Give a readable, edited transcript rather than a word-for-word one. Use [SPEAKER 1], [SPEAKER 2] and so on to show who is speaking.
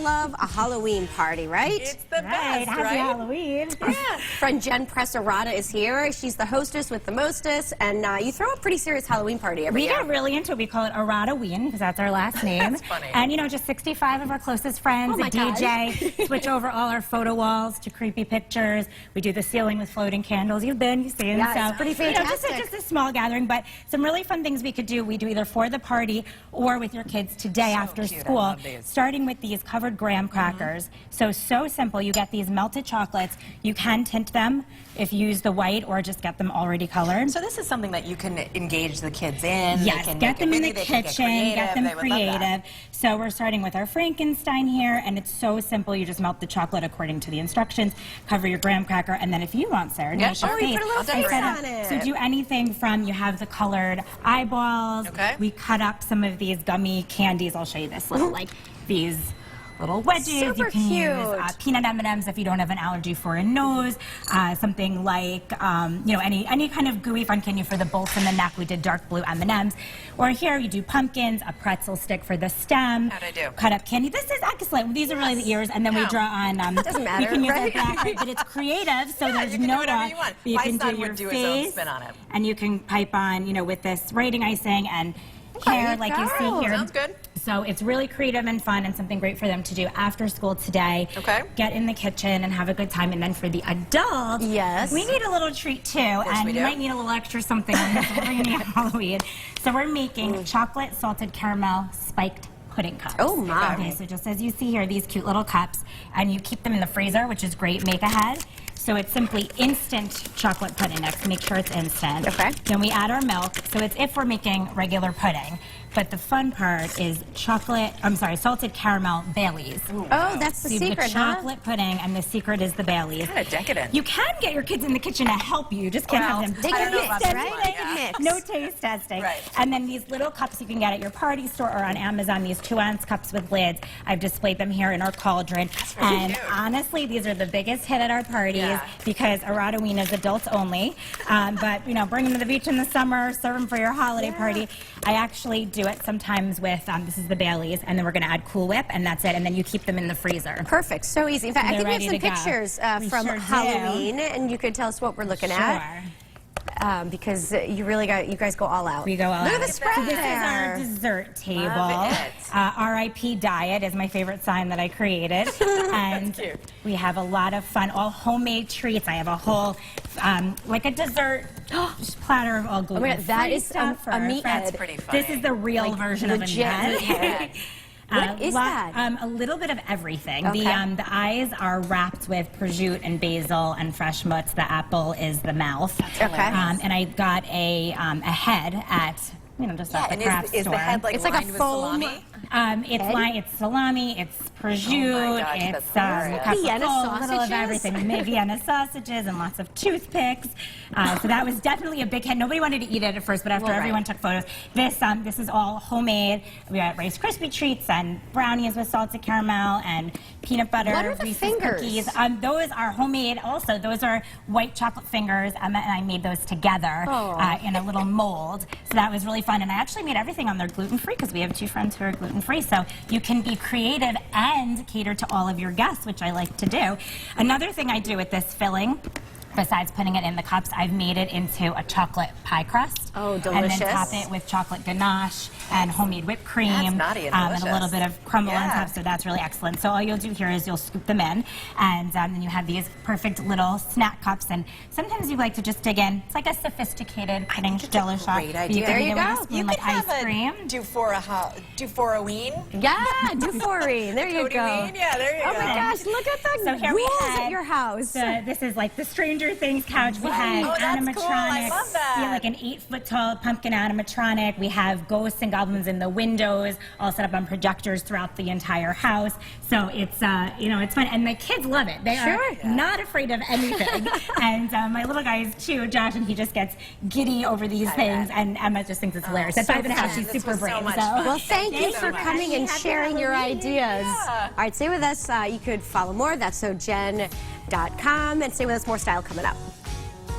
[SPEAKER 1] love a Halloween party, right?
[SPEAKER 2] It's the best,
[SPEAKER 3] Happy
[SPEAKER 2] right?
[SPEAKER 3] Halloween.
[SPEAKER 2] Yeah.
[SPEAKER 1] Friend Jenn Arata is here. She's the hostess with the mostest, and you throw a pretty serious Halloween party every year.
[SPEAKER 3] We get really into it. We call it Arata-ween because that's our last name.
[SPEAKER 2] That's funny.
[SPEAKER 3] And, you know, just 65 of our closest friends,
[SPEAKER 1] Oh
[SPEAKER 3] a
[SPEAKER 1] my
[SPEAKER 3] DJ, switch over all our photo walls to creepy pictures. We do the ceiling with floating candles. You've seen.
[SPEAKER 1] Yeah,
[SPEAKER 3] so,
[SPEAKER 1] it's pretty
[SPEAKER 3] you know,
[SPEAKER 1] fantastic.
[SPEAKER 3] just a small gathering, but some really fun things we could do. We do either for the party or with your kids today after
[SPEAKER 2] cute. I
[SPEAKER 3] school,
[SPEAKER 2] love these.
[SPEAKER 3] starting with these covered graham crackers. So simple. You get these melted chocolates. You can tint them if you use the white or just get them already colored.
[SPEAKER 2] So this is something that you can engage the kids in.
[SPEAKER 3] Yes,
[SPEAKER 2] they can
[SPEAKER 3] get
[SPEAKER 2] make
[SPEAKER 3] them
[SPEAKER 2] it
[SPEAKER 3] in
[SPEAKER 2] with
[SPEAKER 3] the
[SPEAKER 2] you, they can
[SPEAKER 3] kitchen, get them
[SPEAKER 2] They would love that.
[SPEAKER 3] creative. So we're starting with our Frankenstein here, and it's so simple. You just melt the chocolate according to the instructions, cover your graham cracker, and then if you want, Sarah,
[SPEAKER 2] Yeah,
[SPEAKER 3] make your
[SPEAKER 2] sure.
[SPEAKER 1] You
[SPEAKER 3] face.
[SPEAKER 1] put a little face
[SPEAKER 3] Instead of-
[SPEAKER 1] on it.
[SPEAKER 3] So do anything from, you have the colored eyeballs.
[SPEAKER 2] Okay.
[SPEAKER 3] We cut up some of these gummy candies. I'll show you this little, like these little wedges.
[SPEAKER 1] Super
[SPEAKER 3] you can
[SPEAKER 1] cute.
[SPEAKER 3] use peanut M&Ms if you don't have an allergy for a nose. Something like, you know, any kind of gooey fun candy for the bolts in the neck. We did dark blue M&Ms. Or here you do pumpkins, a pretzel stick for the stem.
[SPEAKER 2] How'd I do?
[SPEAKER 3] Cut up candy. This is excellent. These are really the ears, and then we
[SPEAKER 2] Wow.
[SPEAKER 3] draw on.
[SPEAKER 1] Doesn't matter,
[SPEAKER 3] You can use
[SPEAKER 1] right?
[SPEAKER 3] our black, but it's creative, so
[SPEAKER 2] Yeah,
[SPEAKER 3] there's
[SPEAKER 2] you can
[SPEAKER 3] no
[SPEAKER 2] do whatever
[SPEAKER 3] dot.
[SPEAKER 2] you want.
[SPEAKER 3] You
[SPEAKER 2] My
[SPEAKER 3] can
[SPEAKER 2] son
[SPEAKER 3] do your
[SPEAKER 2] would do
[SPEAKER 3] face,
[SPEAKER 2] his own spin on it.
[SPEAKER 3] and you can pipe on, you know, with this writing icing and hair, like you see here.
[SPEAKER 2] Sounds good.
[SPEAKER 3] So it's really creative and fun and something great for them to do after school today.
[SPEAKER 2] Okay.
[SPEAKER 3] Get in the kitchen and have a good time. And then for the adults,
[SPEAKER 1] Yes.
[SPEAKER 3] we need a little treat too.
[SPEAKER 2] course
[SPEAKER 3] And
[SPEAKER 2] we
[SPEAKER 3] you
[SPEAKER 2] do.
[SPEAKER 3] might need a little extra something on this rainy Halloween. So we're making chocolate salted caramel spiked pudding cups.
[SPEAKER 1] Oh, my.
[SPEAKER 3] Okay, so just as you see here, these cute little cups, and you keep them in the freezer, which is great, make ahead. So it's simply instant chocolate pudding. Next, make sure it's instant.
[SPEAKER 1] Okay.
[SPEAKER 3] Then we add our milk. So it's if we're making regular pudding. But the fun part is salted caramel Baileys.
[SPEAKER 1] Oh, that's the
[SPEAKER 3] So you have
[SPEAKER 1] secret,
[SPEAKER 3] the chocolate pudding, and the secret is the Baileys.
[SPEAKER 2] Kind of decadent.
[SPEAKER 3] You can get your kids in the kitchen to help you. You just can't
[SPEAKER 2] Well,
[SPEAKER 3] have them.
[SPEAKER 1] They
[SPEAKER 2] I
[SPEAKER 1] can
[SPEAKER 2] don't know
[SPEAKER 1] mix,
[SPEAKER 2] about this
[SPEAKER 1] right?
[SPEAKER 2] one,
[SPEAKER 1] They
[SPEAKER 2] yeah.
[SPEAKER 1] can mix.
[SPEAKER 3] No taste testing.
[SPEAKER 2] Right.
[SPEAKER 3] And then these little cups you can get at your party store or on Amazon, these 2-ounce cups with lids. I've displayed them here in our cauldron.
[SPEAKER 2] really
[SPEAKER 3] And
[SPEAKER 2] cute.
[SPEAKER 3] honestly, these are the biggest hit at our parties
[SPEAKER 2] Yeah.
[SPEAKER 3] because Arata-ween is adults only. But, you know, bring them to the beach in the summer, serve them for your holiday party. I actually do it sometimes with, this is the Baileys, and then we're going to add Cool Whip, and that's it. And then you keep them in the freezer.
[SPEAKER 1] Perfect. So easy. In fact, I
[SPEAKER 3] They're
[SPEAKER 1] think we have
[SPEAKER 3] ready
[SPEAKER 1] some
[SPEAKER 3] to go.
[SPEAKER 1] pictures
[SPEAKER 3] We
[SPEAKER 1] from
[SPEAKER 3] sure do.
[SPEAKER 1] Halloween, and you could tell us what we're looking at. Because you guys go all out.
[SPEAKER 3] We go all
[SPEAKER 1] Look
[SPEAKER 3] out.
[SPEAKER 1] at the spread
[SPEAKER 3] So this
[SPEAKER 1] there.
[SPEAKER 3] is our dessert table.
[SPEAKER 2] Love it.
[SPEAKER 3] R.I.P. Diet is my favorite sign that I created. And
[SPEAKER 2] cute.
[SPEAKER 3] we have a lot of fun, all homemade treats. I have a whole, like a dessert platter of all gluten-free
[SPEAKER 1] God, that is
[SPEAKER 3] stuff
[SPEAKER 1] a
[SPEAKER 3] for our
[SPEAKER 1] meathead.
[SPEAKER 3] friends.
[SPEAKER 2] That's pretty funny.
[SPEAKER 3] This is the real version of a
[SPEAKER 1] legit
[SPEAKER 3] meathead.
[SPEAKER 1] What is that?
[SPEAKER 3] A little bit of everything.
[SPEAKER 1] Okay.
[SPEAKER 3] The eyes are wrapped with prosciutto and basil and fresh mutts. The apple is the mouth.
[SPEAKER 1] Okay.
[SPEAKER 3] And I got a head at, you know, just at the
[SPEAKER 2] and
[SPEAKER 3] craft
[SPEAKER 2] is
[SPEAKER 3] store.
[SPEAKER 2] the head like
[SPEAKER 1] It's like a
[SPEAKER 2] lined with
[SPEAKER 1] foam-
[SPEAKER 2] salami?
[SPEAKER 3] It's salami, it's prosciutto,
[SPEAKER 2] Oh my gosh,
[SPEAKER 3] it's
[SPEAKER 2] that's hilarious.
[SPEAKER 1] Vienna
[SPEAKER 3] capicola, a little of
[SPEAKER 1] sausages?
[SPEAKER 3] everything. Vienna sausages and lots of toothpicks. So that was definitely a big hit. Nobody wanted to eat it at first, but after
[SPEAKER 1] Well, right.
[SPEAKER 3] everyone took photos, this is all homemade. We got Rice Krispie treats and brownies with salted caramel and peanut butter.
[SPEAKER 1] What are the
[SPEAKER 3] Reese's
[SPEAKER 1] fingers?
[SPEAKER 3] cookies. Those are homemade. Also, those are white chocolate fingers, and I made those together in a little mold. So that was really fun. And I actually made everything on there gluten-free because we have 2 friends who are gluten-free. So you can be creative and cater to all of your guests, which I like to do. Another thing I do with this filling, besides putting it in the cups, I've made it into a chocolate pie crust.
[SPEAKER 1] Oh,
[SPEAKER 3] And
[SPEAKER 1] delicious.
[SPEAKER 3] then top it with chocolate ganache and homemade whipped cream.
[SPEAKER 2] That's naughty and
[SPEAKER 3] and a little
[SPEAKER 2] delicious.
[SPEAKER 3] bit of crumble on
[SPEAKER 2] Yeah.
[SPEAKER 3] top, so that's really excellent. So all you'll do here is you'll scoop them in, and then you have these perfect little snack cups. And sometimes you like to just dig in. It's like a sophisticated pudding jello shot.
[SPEAKER 2] great
[SPEAKER 3] but
[SPEAKER 2] idea.
[SPEAKER 3] can
[SPEAKER 1] There
[SPEAKER 3] eat
[SPEAKER 1] you
[SPEAKER 3] it with a
[SPEAKER 1] go.
[SPEAKER 3] spoon
[SPEAKER 2] You
[SPEAKER 3] like
[SPEAKER 2] could have
[SPEAKER 3] ice cream.
[SPEAKER 2] a do-for-a-ween.
[SPEAKER 1] Yeah, do foreen. There you go.
[SPEAKER 2] Cody-ween. Yeah, there you
[SPEAKER 1] Oh
[SPEAKER 2] go.
[SPEAKER 1] my gosh, look at the
[SPEAKER 3] So here we
[SPEAKER 1] rules
[SPEAKER 3] have
[SPEAKER 1] at your house.
[SPEAKER 3] This is like the Stranger Things couch. We had
[SPEAKER 2] Oh, that's
[SPEAKER 3] animatronics.
[SPEAKER 2] cool. I love that.
[SPEAKER 3] We have like an 8-foot-tall pumpkin animatronic. We have ghosts and goblins in the windows, all set up on projectors throughout the entire house. So it's you know, it's fun, and the kids love it. They are not afraid of anything. And my little guy is too, Josh, and he just gets giddy over these things. And Emma just thinks it's hilarious. At 5 and a half, she's
[SPEAKER 2] This
[SPEAKER 3] super
[SPEAKER 2] was so
[SPEAKER 3] brave.
[SPEAKER 2] much
[SPEAKER 3] So.
[SPEAKER 2] fun.
[SPEAKER 1] Well, thank you
[SPEAKER 2] so
[SPEAKER 1] for
[SPEAKER 2] much.
[SPEAKER 1] coming and
[SPEAKER 3] Happy
[SPEAKER 1] sharing your
[SPEAKER 3] Halloween.
[SPEAKER 1] ideas.
[SPEAKER 2] Yeah.
[SPEAKER 1] All right, stay with us. You could follow more. That's Jenn.com. And stay with us. More style coming up.